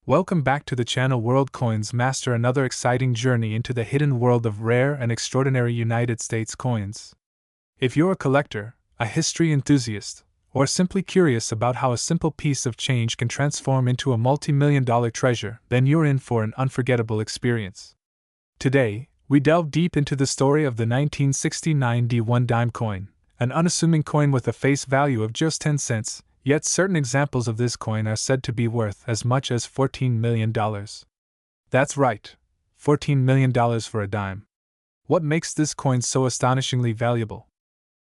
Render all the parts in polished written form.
Welcome back to the channel. World Coins Master, another exciting journey into the hidden world of rare and extraordinary United States coins. If you're a collector, a history enthusiast, or simply curious about how a simple piece of change can transform into a multi-million-dollar treasure, then you're in for an unforgettable experience. Today, we delve deep into the story of the 1969 D1 dime coin, an unassuming coin with a face value of just 10 cents. Yet certain examples of this coin are said to be worth as much as $14 million. That's right, $14 million for a dime. What makes this coin so astonishingly valuable?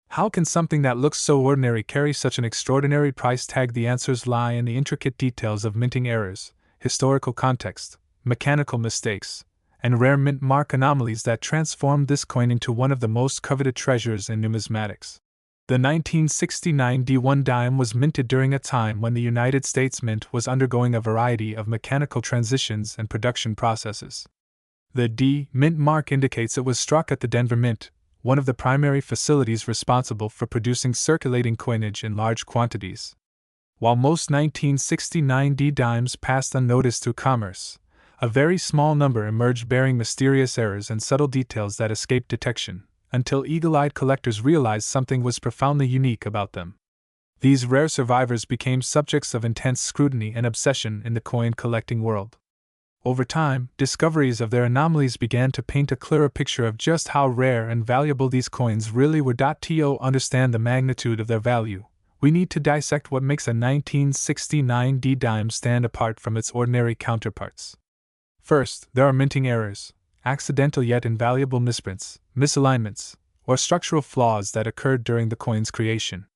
How can something that looks so ordinary carry such an extraordinary price tag? The answers lie in the intricate details of minting errors, historical context, mechanical mistakes, and rare mint mark anomalies that transformed this coin into one of the most coveted treasures in numismatics. The 1969 D1 dime was minted during a time when the United States Mint was undergoing a variety of mechanical transitions and production processes. The D mint mark indicates it was struck at the Denver Mint, one of the primary facilities responsible for producing circulating coinage in large quantities. While most 1969 D dimes passed unnoticed through commerce, a very small number emerged bearing mysterious errors and subtle details that escaped detection, until eagle-eyed collectors realized something was profoundly unique about them. These rare survivors became subjects of intense scrutiny and obsession in the coin collecting world. Over time, discoveries of their anomalies began to paint a clearer picture of just how rare and valuable these coins really were. To understand the magnitude of their value, we need to dissect what makes a 1969 D dime stand apart from its ordinary counterparts. First, there are minting errors, accidental yet invaluable misprints, misalignments, or structural flaws that occurred during the coin's creation.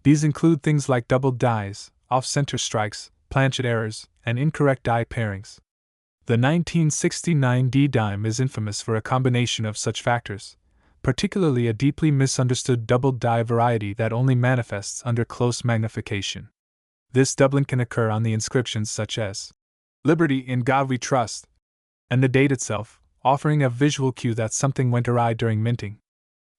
These include things like doubled dies, off-center strikes, planchet errors, and incorrect die pairings. The 1969 D dime is infamous for a combination of such factors, particularly a deeply misunderstood doubled die variety that only manifests under close magnification. This doubling can occur on the inscriptions such as "Liberty in God We Trust," and the date itself, offering a visual cue that something went awry during minting.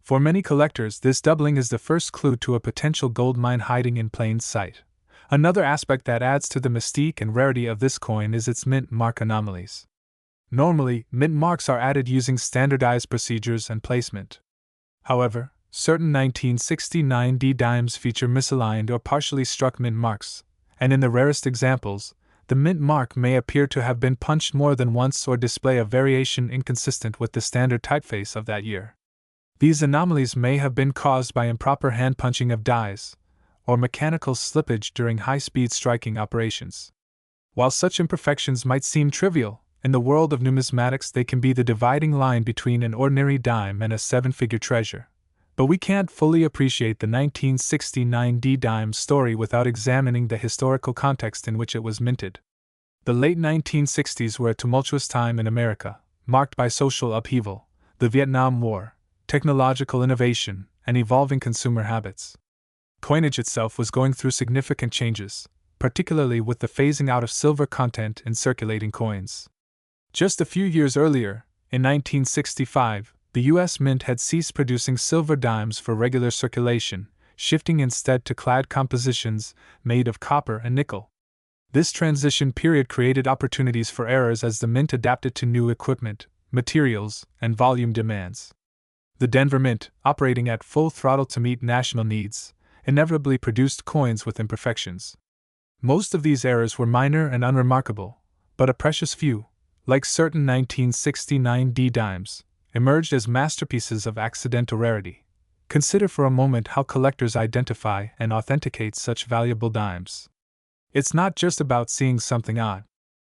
For many collectors, this doubling is the first clue to a potential gold mine hiding in plain sight. Another aspect that adds to the mystique and rarity of this coin is its mint mark anomalies. Normally, mint marks are added using standardized procedures and placement. However, certain 1969 D dimes feature misaligned or partially struck mint marks, and in the rarest examples, the mint mark may appear to have been punched more than once or display a variation inconsistent with the standard typeface of that year. These anomalies may have been caused by improper hand punching of dies, or mechanical slippage during high-speed striking operations. While such imperfections might seem trivial, in the world of numismatics they can be the dividing line between an ordinary dime and a seven-figure treasure. But we can't fully appreciate the 1969 D dime story without examining the historical context in which it was minted. The late 1960s were a tumultuous time in America, marked by social upheaval, the Vietnam War, technological innovation, and evolving consumer habits. Coinage itself was going through significant changes, particularly with the phasing out of silver content in circulating coins. Just a few years earlier, in 1965, the U.S. Mint had ceased producing silver dimes for regular circulation, shifting instead to clad compositions made of copper and nickel. This transition period created opportunities for errors as the Mint adapted to new equipment, materials, and volume demands. The Denver Mint, operating at full throttle to meet national needs, inevitably produced coins with imperfections. Most of these errors were minor and unremarkable, but a precious few, like certain 1969 D dimes, emerged as masterpieces of accidental rarity. Consider for a moment how collectors identify and authenticate such valuable dimes. It's not just about seeing something odd.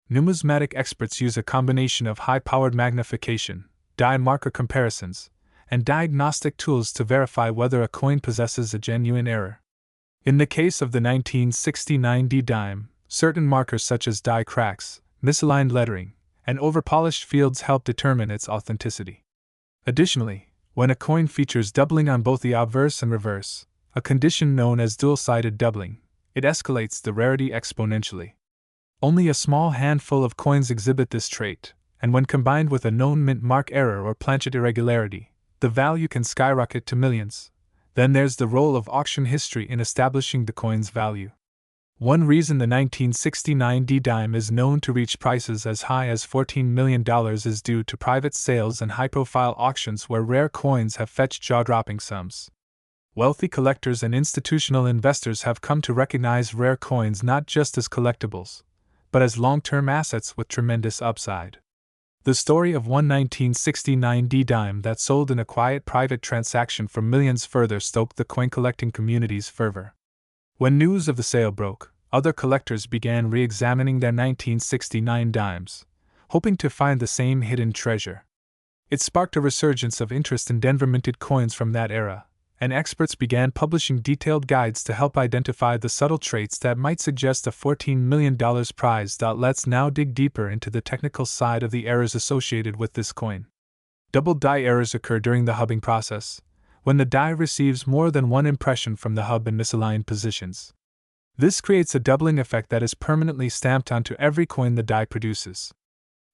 Numismatic experts use a combination of high-powered magnification, die marker comparisons, and diagnostic tools to verify whether a coin possesses a genuine error. In the case of the 1969 D dime, certain markers such as die cracks, misaligned lettering, and overpolished fields help determine its authenticity. Additionally, when a coin features doubling on both the obverse and reverse, a condition known as dual-sided doubling, it escalates the rarity exponentially. Only a small handful of coins exhibit this trait, and when combined with a known mint mark error or planchet irregularity, the value can skyrocket to millions. Then there's the role of auction history in establishing the coin's value. One reason the 1969 D-dime is known to reach prices as high as $14 million is due to private sales and high-profile auctions where rare coins have fetched jaw-dropping sums. Wealthy collectors and institutional investors have come to recognize rare coins not just as collectibles, but as long-term assets with tremendous upside. The story of one 1969 D-dime that sold in a quiet private transaction for millions further stoked the coin collecting community's fervor. When news of the sale broke, other collectors began re-examining their 1969 dimes, hoping to find the same hidden treasure. It sparked a resurgence of interest in Denver-minted coins from that era, and experts began publishing detailed guides to help identify the subtle traits that might suggest a $14 million prize. Let's now dig deeper into the technical side of the errors associated with this coin. Double die errors occur during the hubbing process, when the die receives more than one impression from the hub in misaligned positions. This creates a doubling effect that is permanently stamped onto every coin the die produces.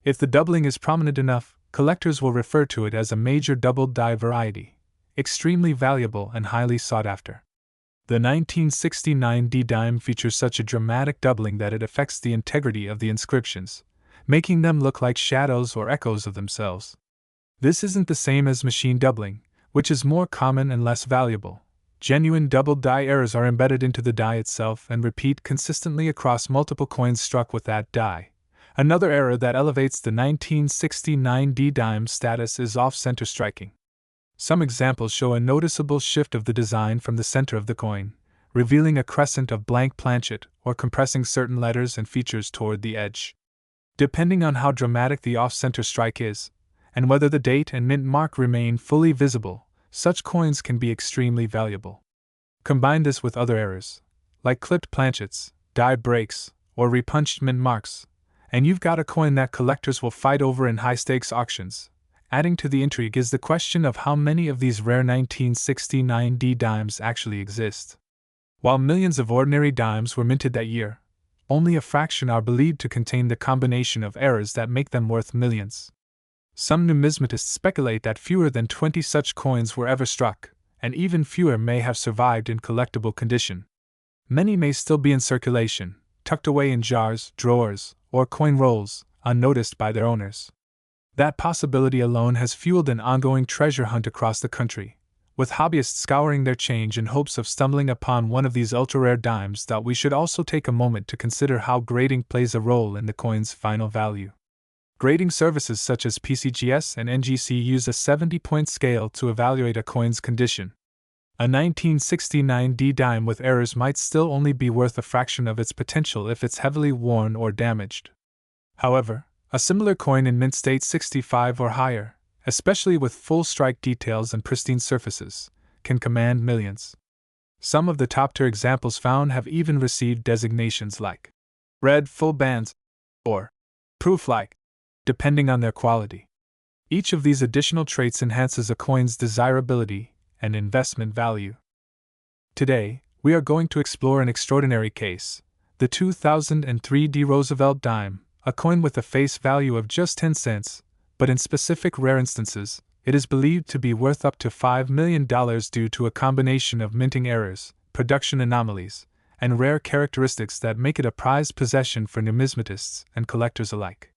If the doubling is prominent enough, collectors will refer to it as a major double die variety, extremely valuable and highly sought after. The 1969 D-dime features such a dramatic doubling that it affects the integrity of the inscriptions, making them look like shadows or echoes of themselves. This isn't the same as machine doubling, which is more common and less valuable. Genuine double die errors are embedded into the die itself and repeat consistently across multiple coins struck with that die. Another error that elevates the 1969 D-dime status is off-center striking. Some examples show a noticeable shift of the design from the center of the coin, revealing a crescent of blank planchet or compressing certain letters and features toward the edge. Depending on how dramatic the off-center strike is, and whether the date and mint mark remain fully visible, such coins can be extremely valuable. Combine this with other errors, like clipped planchets, die breaks, or repunched mint marks, and you've got a coin that collectors will fight over in high-stakes auctions. Adding to the intrigue is the question of how many of these rare 1969 D-dimes actually exist. While millions of ordinary dimes were minted that year, only a fraction are believed to contain the combination of errors that make them worth millions. Some numismatists speculate that fewer than 20 such coins were ever struck, and even fewer may have survived in collectible condition. Many may still be in circulation, tucked away in jars, drawers, or coin rolls, unnoticed by their owners. That possibility alone has fueled an ongoing treasure hunt across the country, with hobbyists scouring their change in hopes of stumbling upon one of these ultra-rare dimes. We should also take a moment to consider how grading plays a role in the coin's final value. Grading services such as PCGS and NGC use a 70-point scale to evaluate a coin's condition. A 1969 D-dime with errors might still only be worth a fraction of its potential if it's heavily worn or damaged. However, a similar coin in mint state 65 or higher, especially with full strike details and pristine surfaces, can command millions. Some of the top-tier examples found have even received designations like red full bands or proof-like, depending on their quality. Each of these additional traits enhances a coin's desirability and investment value. Today, we are going to explore an extraordinary case, the 2003 D. Roosevelt dime, a coin with a face value of just 10 cents, but in specific rare instances, it is believed to be worth up to $5 million due to a combination of minting errors, production anomalies, and rare characteristics that make it a prized possession for numismatists and collectors alike.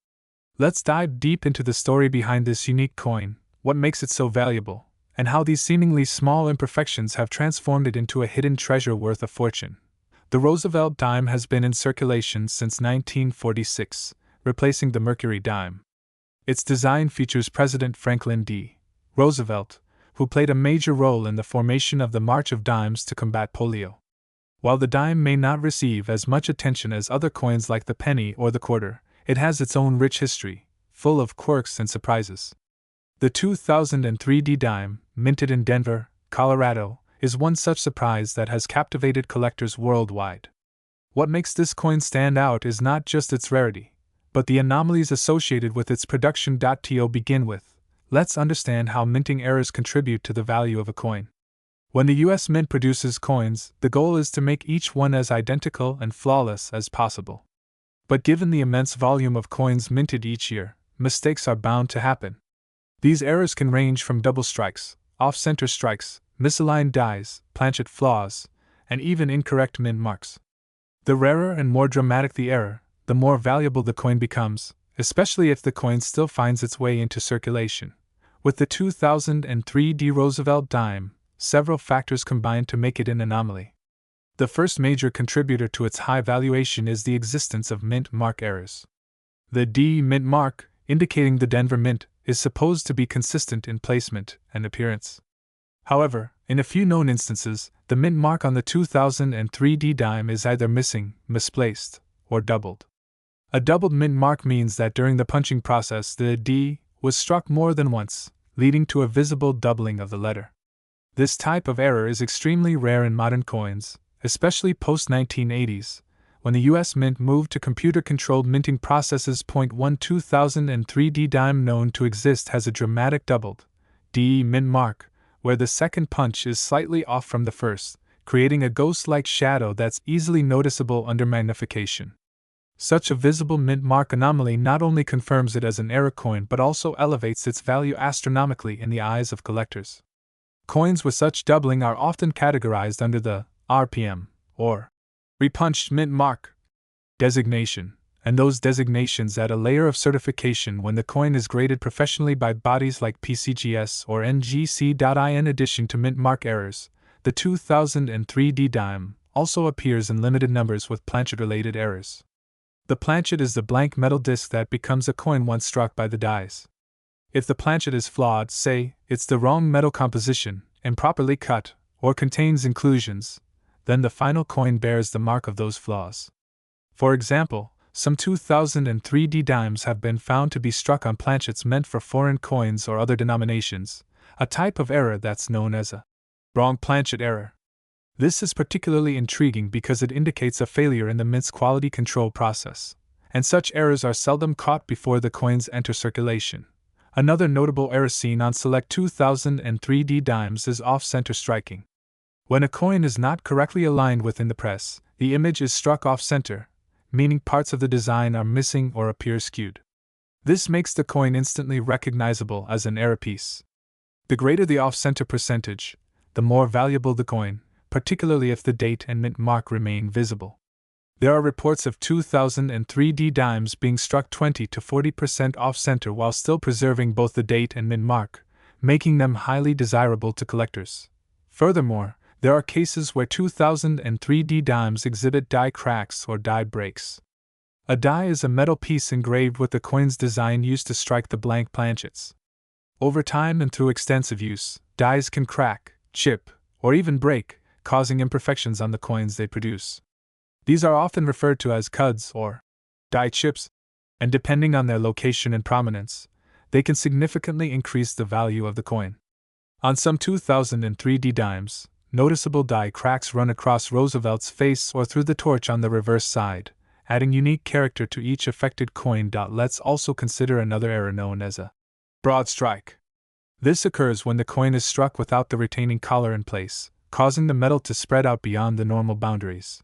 Let's dive deep into the story behind this unique coin, what makes it so valuable, and how these seemingly small imperfections have transformed it into a hidden treasure worth a fortune. The Roosevelt dime has been in circulation since 1946, replacing the Mercury dime. Its design features President Franklin D. Roosevelt, who played a major role in the formation of the March of Dimes to combat polio. While the dime may not receive as much attention as other coins like the penny or the quarter, it has its own rich history, full of quirks and surprises. The 2003 D dime, minted in Denver, Colorado, is one such surprise that has captivated collectors worldwide. What makes this coin stand out is not just its rarity, but the anomalies associated with its production. To begin with, let's understand how minting errors contribute to the value of a coin. When the U.S. Mint produces coins, the goal is to make each one as identical and flawless as possible. But given the immense volume of coins minted each year, mistakes are bound to happen. These errors can range from double strikes, off-center strikes, misaligned dies, planchet flaws, and even incorrect mint marks. The rarer and more dramatic the error, the more valuable the coin becomes, especially if the coin still finds its way into circulation. With the 2003 D. Roosevelt dime, several factors combine to make it an anomaly. The first major contributor to its high valuation is the existence of mint mark errors. The D mint mark, indicating the Denver Mint, is supposed to be consistent in placement and appearance. However, in a few known instances, the mint mark on the 2003 D dime is either missing, misplaced, or doubled. A doubled mint mark means that during the punching process the D was struck more than once, leading to a visible doubling of the letter. This type of error is extremely rare in modern coins, especially post-1980s, when the U.S. Mint moved to computer-controlled minting processes. One 2003 D dime known to exist has a dramatic doubled D mint mark, where the second punch is slightly off from the first, creating a ghost-like shadow that's easily noticeable under magnification. Such a visible mint mark anomaly not only confirms it as an error coin but also elevates its value astronomically in the eyes of collectors. Coins with such doubling are often categorized under the RPM, or repunched mint mark designation, and those designations add a layer of certification when the coin is graded professionally by bodies like PCGS or NGC. In addition to mint mark errors, the 2003 D dime also appears in limited numbers with planchet-related errors. The planchet is the blank metal disc that becomes a coin once struck by the dies. If the planchet is flawed, say, it's the wrong metal composition, improperly cut, or contains inclusions, then the final coin bears the mark of those flaws. For example, some 2003 D dimes have been found to be struck on planchets meant for foreign coins or other denominations, a type of error that's known as a wrong planchet error. This is particularly intriguing because it indicates a failure in the mint's quality control process, and such errors are seldom caught before the coins enter circulation. Another notable error seen on select 2003 D dimes is off-center striking. When a coin is not correctly aligned within the press, the image is struck off-center, meaning parts of the design are missing or appear skewed. This makes the coin instantly recognizable as an error piece. The greater the off-center percentage, the more valuable the coin, particularly if the date and mint mark remain visible. There are reports of 2003 D dimes being struck 20 to 40% off-center while still preserving both the date and mint mark, making them highly desirable to collectors. Furthermore, there are cases where 2003 D dimes exhibit die cracks or die breaks. A die is a metal piece engraved with the coin's design used to strike the blank planchets. Over time and through extensive use, dies can crack, chip, or even break, causing imperfections on the coins they produce. These are often referred to as cuds or die chips, and depending on their location and prominence, they can significantly increase the value of the coin. On some 2003 D dimes, noticeable die cracks run across Roosevelt's face or through the torch on the reverse side, adding unique character to each affected coin. Let's also consider another error known as a broad strike. This occurs when the coin is struck without the retaining collar in place, causing the metal to spread out beyond the normal boundaries.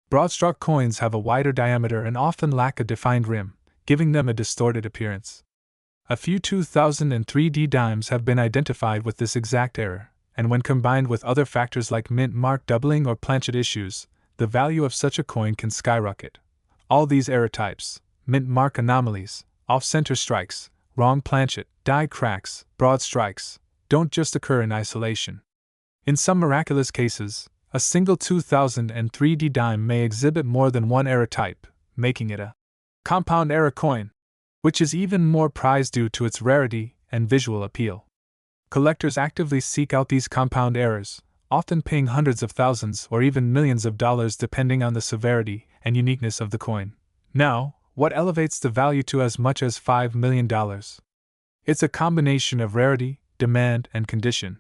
Broad-struck coins have a wider diameter and often lack a defined rim, giving them a distorted appearance. A few 2003 D dimes have been identified with this exact error, and when combined with other factors like mint mark doubling or planchet issues, the value of such a coin can skyrocket. All these error types, mint mark anomalies, off-center strikes, wrong planchet, die cracks, broad strikes, don't just occur in isolation. In some miraculous cases, a single 2003 D dime may exhibit more than one error type, making it a compound error coin, which is even more prized due to its rarity and visual appeal. Collectors actively seek out these compound errors, often paying hundreds of thousands or even millions of dollars depending on the severity and uniqueness of the coin. Now, what elevates the value to as much as $5 million? It's a combination of rarity, demand, and condition.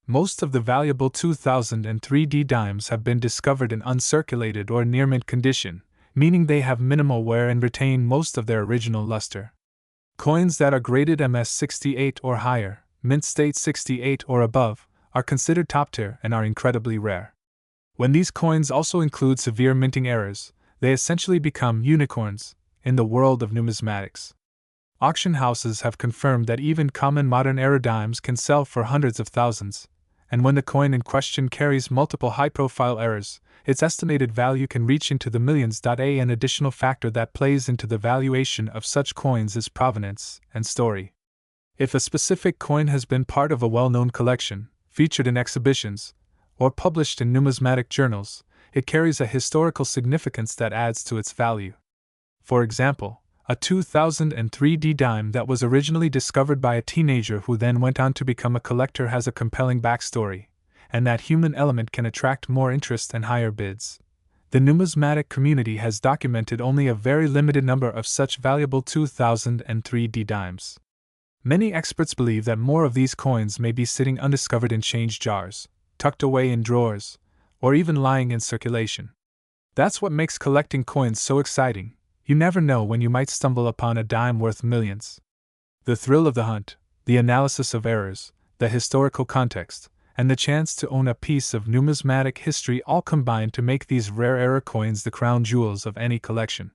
Most of the valuable 2003 D dimes have been discovered in uncirculated or near-mint condition, meaning they have minimal wear and retain most of their original luster. Coins that are graded MS-68 or higher, mint state 68 or above, are considered top-tier and are incredibly rare. When these coins also include severe minting errors, they essentially become unicorns in the world of numismatics. Auction houses have confirmed that even common modern error dimes can sell for hundreds of thousands, and when the coin in question carries multiple high-profile errors, its estimated value can reach into the millions. An additional factor that plays into the valuation of such coins is provenance and story. If a specific coin has been part of a well-known collection, featured in exhibitions, or published in numismatic journals, it carries a historical significance that adds to its value. For example, a 2003 dime that was originally discovered by a teenager who then went on to become a collector has a compelling backstory, and that human element can attract more interest and higher bids. The numismatic community has documented only a very limited number of such valuable 2003 dimes. Many experts believe that more of these coins may be sitting undiscovered in change jars, tucked away in drawers, or even lying in circulation. That's what makes collecting coins so exciting. You never know when you might stumble upon a dime worth millions. The thrill of the hunt, the analysis of errors, the historical context, and the chance to own a piece of numismatic history all combine to make these rare error coins the crown jewels of any collection.